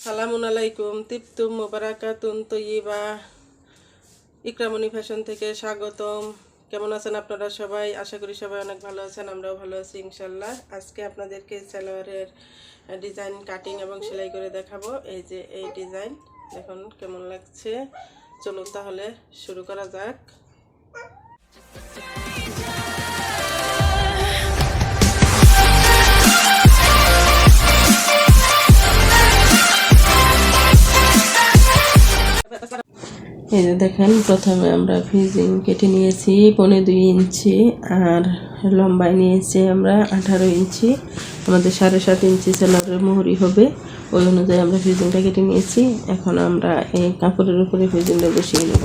সালামুন আলাইকুম তিপ্তুম মুবারাকাতুন তৈয়িবা। ইকরামণি ফ্যাশন থেকে স্বাগতম। কেমন আছেন আপনারা সবাই? আশা করি সবাই অনেক ভালো আছেন, আমরাও ভালো আছি ইনশাল্লাহ। আজকে আপনাদেরকে সালোয়ারের ডিজাইন কাটিং এবং সেলাই করে দেখাবো। এই যে এই ডিজাইন দেখুন কেমন লাগছে। চলুন তাহলে শুরু করা যাক। এই যে দেখেন, প্রথমে আমরা ফিজিং কেটে নিয়েছি 2.25 ইঞ্চি, আর লম্বায় নিয়েছি আমরা 18 ইঞ্চি। আমাদের 7.5 ইঞ্চি সেলারের মোহরি হবে, ওই অনুযায়ী আমরা ফিজিংটা কেটে নিয়েছি। এখন আমরা এই কাপড়ের উপরে ফিজিংটা বসিয়ে নেব।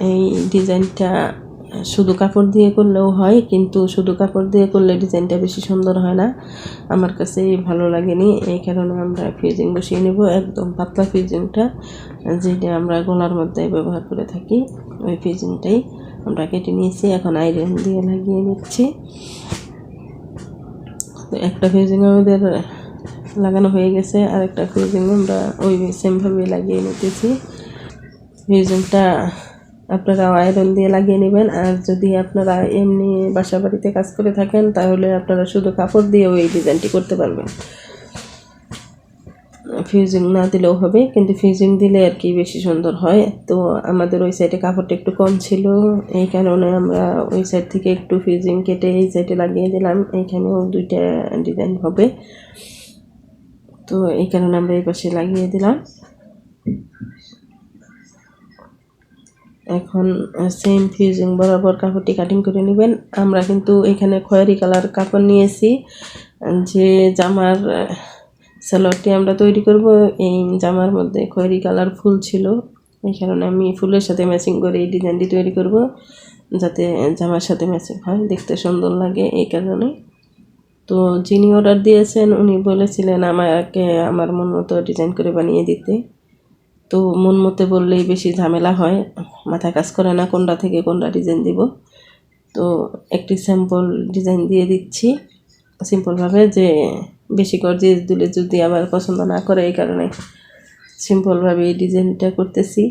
এই ডিজাইনটা শুধু কাপড় দিয়ে করলেও হয়, কিন্তু শুধু কাপড় দিয়ে করলে ডিজাইনটা বেশি সুন্দর হয় না, আমার কাছে ভালো লাগেনি। এই কারণে আমরা ফিজিং বসিয়ে নেব, একদম পাতলা ফিজিংটা, যেটা আমরা গলার মধ্যে ব্যবহার করে থাকি, ওই ফিজিংটাই আমরা কেটে নিয়েছি। এখন আয়রন দিয়ে লাগিয়ে নিচ্ছি। একটা ফিজিং আমাদের লাগানো হয়ে গেছে, আর একটা ফিজিং আমরা ওই সেমভাবে লাগিয়ে নিতেছি। ফিজিংটা আপনারা আয়রন দিয়ে লাগিয়ে নেবেন, আর যদি আপনারা এমনি বাসা বাড়িতে কাজ করে থাকেন তাহলে আপনারা শুধু কাপড় দিয়ে ওই ডিজাইনটি করতে পারবেন। ফিউজিং না দিলেও হবে, কিন্তু ফিউজিং দিলে আর কি বেশি সুন্দর হয়। তো আমাদের ওই সাইডে কাপড়টা একটু কম ছিল, এই কারণে আমরা ওই সাইড থেকে একটু ফিউজিং কেটে এই সাইডে লাগিয়ে দিলাম। এইখানেও 2টা ডিজাইন হবে, তো এই কারণে আমরা এই পাশে লাগিয়ে দিলাম। এখন সেম ফিউজিং বরাবর কাপড়টি কাটিং করে নেবেন। আমরা কিন্তু এখানে খয়েরি কালার কাপড় নিয়েছি, যে জামার সালোয়ারটি আমরা তৈরি করব। এই জামার মধ্যে খয়েরি কালার ফুল ছিল, এই কারণে আমি ফুলের সাথে ম্যাচিং করে এই ডিজাইনটি তৈরি করব, যাতে জামার সাথে ম্যাচিং হয়, দেখতে সুন্দর লাগে। এই কারণে তো যিনি অর্ডার দিয়েছেন উনি বলেছিলেন আমাকে আমার মন মতো ডিজাইন করে বানিয়ে দিতে। তো মন মতে বললেই বেশি ঝামেলা হয়, মাথা কাজ করে না কোনটা থেকে কোনটা ডিজাইন দিব। তো একটি স্যাম্পল ডিজাইন দিয়ে দিচ্ছি সিম্পলভাবে, যে বেশি গর্জিয়াস দিলে যদি আবার পছন্দ না করে, এই কারণে সিম্পলভাবে এই ডিজাইনটা করতেছি।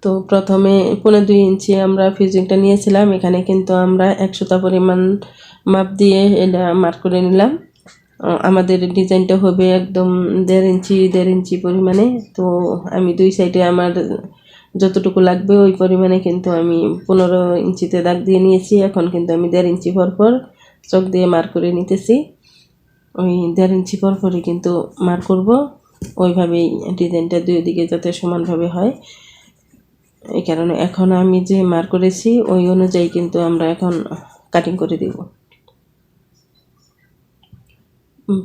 তো প্রথমে 2.25 ইঞ্চি আমরা ফিজিংটা নিয়েছিলাম, এখানে কিন্তু আমরা 100টা পরিমাণ মাপ দিয়ে এটা মার্ক করে নিলাম। আমাদের ডিজাইনটা হবে একদম 1.5 ইঞ্চি পরিমাণে। তো আমি 2 সাইডে আমার যতটুকু লাগবে ওই পরিমাণে কিন্তু আমি 15 ইঞ্চিতে দাগ দিয়ে নিয়েছি। এখন কিন্তু আমি 1.5 ইঞ্চি পরপর চক দিয়ে মার্ক করে নিতেছি। ওই 1.5 ইঞ্চি পরপরই কিন্তু মার্ক করব, ওইভাবেই ডিজাইনটা দুই দিকে যাতে সমানভাবে হয়। এই কারণে এখন আমি যে মার্ক করেছি ওই অনুযায়ী কিন্তু আমরা এখন কাটিং করে দিব।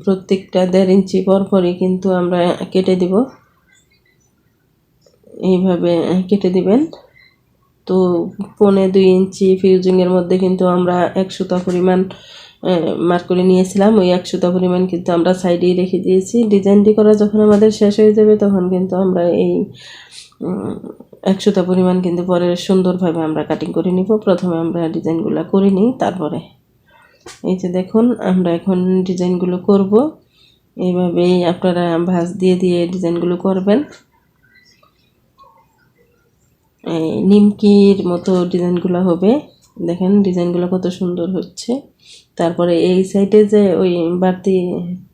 প্রত্যেকটা 1.5 ইঞ্চি পরপরই কিন্তু আমরা কেটে দিব, এইভাবে কেটে দিবেন। তো 2.25 ইঞ্চি ফিউজিংয়ের মধ্যে কিন্তু আমরা 100টা পরিমাণ মার্ক করে নিয়েছিলাম। ওই 100টা পরিমাণ কিন্তু আমরা সাইডেই রেখে দিয়েছি। ডিজাইনটি করা যখন আমাদের শেষ হয়ে যাবে তখন কিন্তু আমরা এই 100টা পরিমাণ কিন্তু পরে সুন্দরভাবে আমরা কাটিং করে নিব। প্রথমে আমরা ডিজাইনগুলো করে নিই, তারপরে এই যে দেখুন আমরা এখন ডিজাইনগুলো করব। এইভাবেই আপনারা ভাঁজ দিয়ে দিয়ে ডিজাইনগুলো করবেন। নিমকির মতো ডিজাইনগুলো হবে, দেখেন ডিজাইনগুলো কত সুন্দর হচ্ছে। তারপরে এই সাইডে যে ওই বাড়তি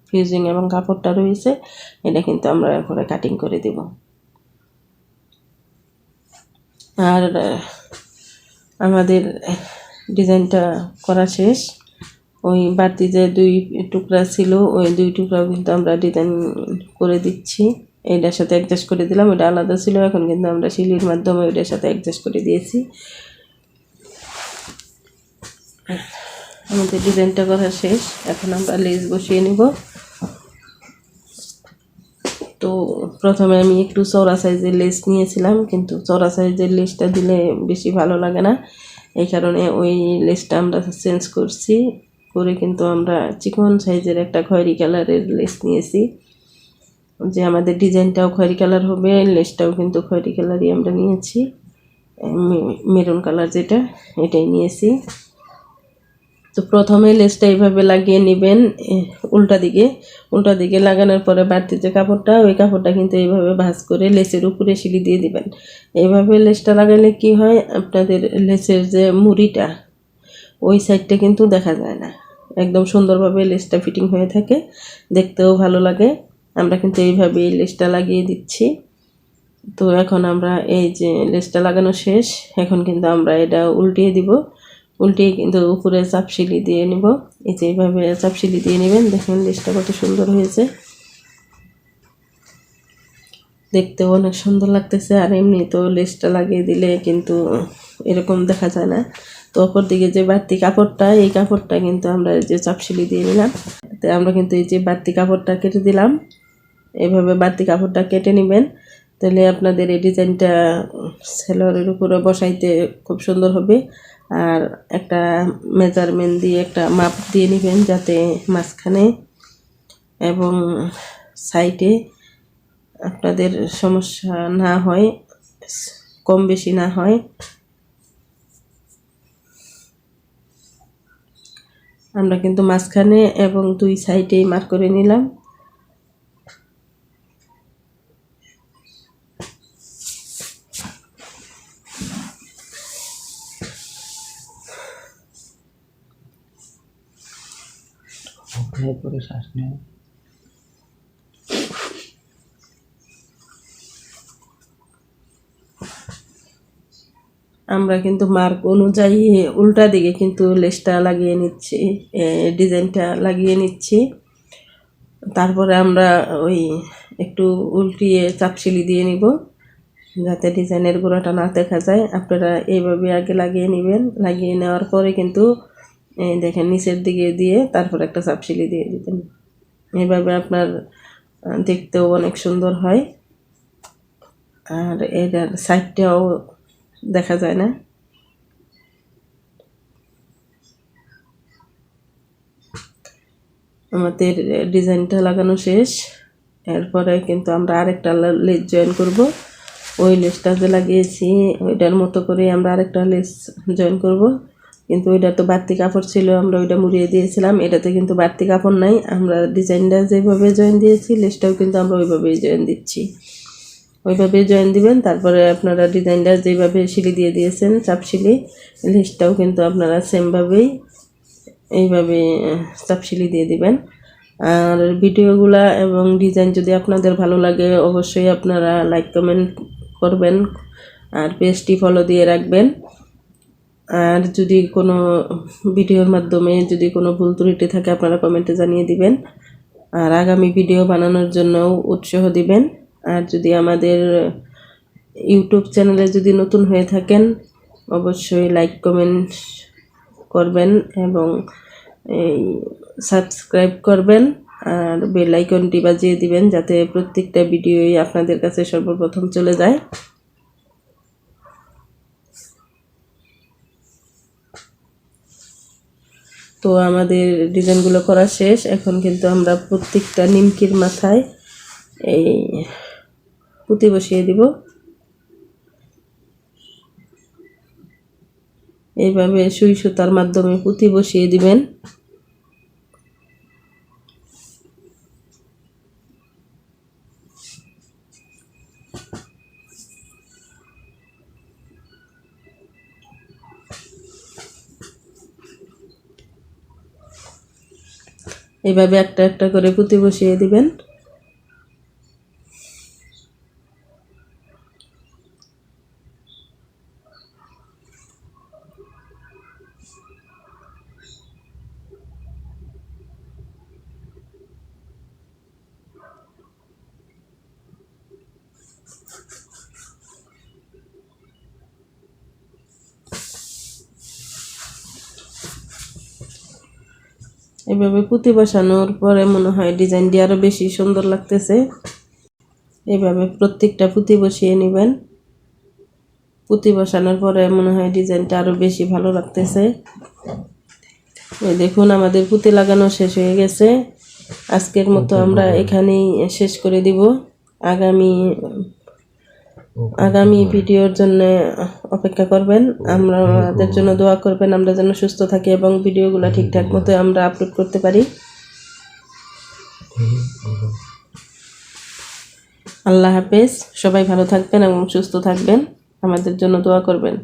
ফিউজিং এবং কাপড়টা রয়েছে, এটা কিন্তু আমরা এরপরে কাটিং করে দেব। আর আমাদের ডিজাইনটা করা শেষ। ওই বাড়তি যে 2 টুকরা ছিল, ওই 2 টুকরাও কিন্তু আমরা ডিজাইন করে দিচ্ছি। এটার সাথে অ্যাডজাস্ট করে দিলাম, ওটা আলাদা ছিল, এখন কিন্তু আমরা শিলির মাধ্যমে ওটার সাথে অ্যাডজাস্ট করে দিয়েছি। আমাদের ডিজাইনটা করা শেষ, এখন আমরা লেস বসিয়ে নেব। তো প্রথমে আমি একটু চওড়া সাইজের লেস নিয়েছিলাম, কিন্তু চওড়া সাইজের লেসটা দিলে বেশি ভালো লাগে না, এই কারণে ওই লেসটা আমরা চেঞ্জ করছি, করে কিন্তু আমরা চিকন সাইজের একটা খয়েরি কালারের লেস নিয়েছি, যে আমাদের ডিজাইনটাও খয়েরি কালার হবে, লেসটাও কিন্তু খয়েরি কালারই আমরা নিয়েছি, মেরুন কালার যেটা এটাই নিয়েছি। তো প্রথমে লেসটা এইভাবে লাগিয়ে নেবেন উল্টা দিকে লাগানোর পরে বাড়তি যে কাপড়টা ওই কাপড়টা কিন্তু এইভাবে ভাঁজ করে লেসের উপরে সিলি দিয়ে দিবেন। এইভাবে লেসটা লাগালে কি হয়, আপনাদের লেসের যে মুড়িটা ওই সাইডটা কিন্তু দেখা যায় না, একদম সুন্দরভাবে লেসটা ফিটিং হয়ে থাকে, দেখতেও ভালো লাগে। আমরা কিন্তু এইভাবেই লেসটা লাগিয়ে দিচ্ছি। তো এখন আমরা এই যে লেসটা লাগানো শেষ, এখন কিন্তু আমরা এটা উল্টিয়ে দিব। উল্টিয়ে কিন্তু উপরে চাপসিলি দিয়ে নিব। এই যে এইভাবে চাপসিলি দিয়ে নেবেন। দেখুন লেসটা কত সুন্দর হয়েছে, দেখতেও অনেক সুন্দর লাগতেছে। আর এমনি তো লেসটা লাগিয়ে দিলে কিন্তু এরকম দেখা যায় না। তো অপর দিকে যে বাড়তি কাপড়টা, এই কাপড়টা কিন্তু আমরা যে চাপসিলি দিয়ে নিলাম, তো আমরা কিন্তু এই যে বাড়তি কাপড়টা কেটে দিলাম। এভাবে বাড়তি কাপড়টা কেটে নেবেন, তাহলে আপনাদের এই ডিজাইনটা সেলোয়ারের উপরে বসাইতে খুব সুন্দর হবে। আর একটা মেজারমেন্ট দিয়ে একটা মাপ দিয়ে নেবেন, যাতে মাঝখানে এবং সাইডে আপনাদের সমস্যা না হয়, কম বেশি না হয়। আমরা কিন্তু মাঝখানে এবং দুই সাইডেই মার্ক করে নিলাম। পরে শ্বাস নেওয়া আমরা কিন্তু মার্ক অনুযায়ী উল্টা দিকে কিন্তু লেসটা লাগিয়ে নিচ্ছি, ডিজাইনটা লাগিয়ে নিচ্ছি। তারপরে আমরা ওই একটু উল্টিয়ে চাপসিলি দিয়ে নিব, যাতে ডিজাইনের গোড়াটা না দেখা যায়। আপনারা এইভাবে আগে লাগিয়ে নেবেন। লাগিয়ে নেওয়ার পরে কিন্তু দেখেন নিচের দিকে দিয়ে তারপর একটা চাপসিলি দিয়ে দিতেন। এইভাবে আপনার দেখতেও অনেক সুন্দর হয়, আর এটার সাইডটাও দেখা যায় না। আমাদের ডিজাইনটা লাগানো শেষ। এরপরে কিন্তু আমরা আরেকটা লেস জয়েন করব। ওই লেসটা যে লাগিয়েছি ওইটার মতো করে আমরা আরেকটা লেস জয়েন করব, কিন্তু ওইটা তো বাড়তি কাপড় ছিল, আমরা ওইটা মুড়িয়ে দিয়েছিলাম। এটাতে কিন্তু বাড়তি কাপড় নাই, আমরা ডিজাইনটা যেভাবে জয়েন দিয়েছি লেসটাও কিন্তু আমরা ওইভাবেই জয়েন দিচ্ছি। ওইভাবে জয়েন দিবেন। তারপরে আপনারা ডিজাইনটা যেভাবে সিলি দিয়ে দিয়েছেন চাপসিলি, লেসটাও কিন্তু আপনারা সেমভাবেই এইভাবে চাপসিলি দিয়ে দিবেন। আর ভিডিওগুলা এবং ডিজাইন যদি আপনাদের ভালো লাগে অবশ্যই আপনারা লাইক কমেন্ট করবেন, আর পেজটি ফলো দিয়ে রাখবেন। আর যদি কোনো ভিডিওর মাধ্যমে যদি কোনো ভুল ত্রুটি থাকে আপনারা কমেন্টে জানিয়ে দিবেন, আর আগামী ভিডিও বানানোর জন্য উৎসাহ দিবেন। আর যদি আমাদের ইউটিউব চ্যানেলে যদি নতুন হয়ে থাকেন অবশ্যই লাইক কমেন্ট করবেন এবং এই সাবস্ক্রাইব করবেন, আর বেল আইকনটি বাজিয়ে দিবেন, যাতে প্রত্যেকটা ভিডিওই আপনাদের কাছে সর্বপ্রথম চলে যায়। তো আমাদের ডিজাইনগুলো করা শেষ। এখন কিন্তু আমরা প্রত্যেকটা নিমকির মাথায় এই পুঁতি বসিয়ে দিব। এইভাবে সুই সুতার মাধ্যমে পুঁতি বসিয়ে দিবেন। এইভাবে একটা একটা করে পুঁতি বসিয়ে দিবেন। এভাবে পুঁতি বসানোর পরে মনে হয় ডিজাইনটি আরো বেশি সুন্দর লাগতেছে। এইভাবে প্রত্যেকটা পুঁতি বসিয়ে নেবেন। পুঁতি বসানোর পরে মনে হয় ডিজাইনটা আরো বেশি ভালো লাগতেছে। এই দেখুন আমাদের পুঁতি লাগানো শেষ হয়ে গেছে। আজকের মতো আমরা এখানেই শেষ করে দিব। আগামী ভিডিওর জন্য অপেক্ষা করবেন, আমরা আমাদের জন্য দোয়া করবেন, আমরা যেন সুস্থ থাকি এবং ভিডিওগুলো ঠিকঠাক মতো আমরা আপলোড করতে পারি। আল্লাহ হাফেজ, সবাই ভালো থাকবেন এবং সুস্থ থাকবেন, আমাদের জন্য দোয়া করবেন।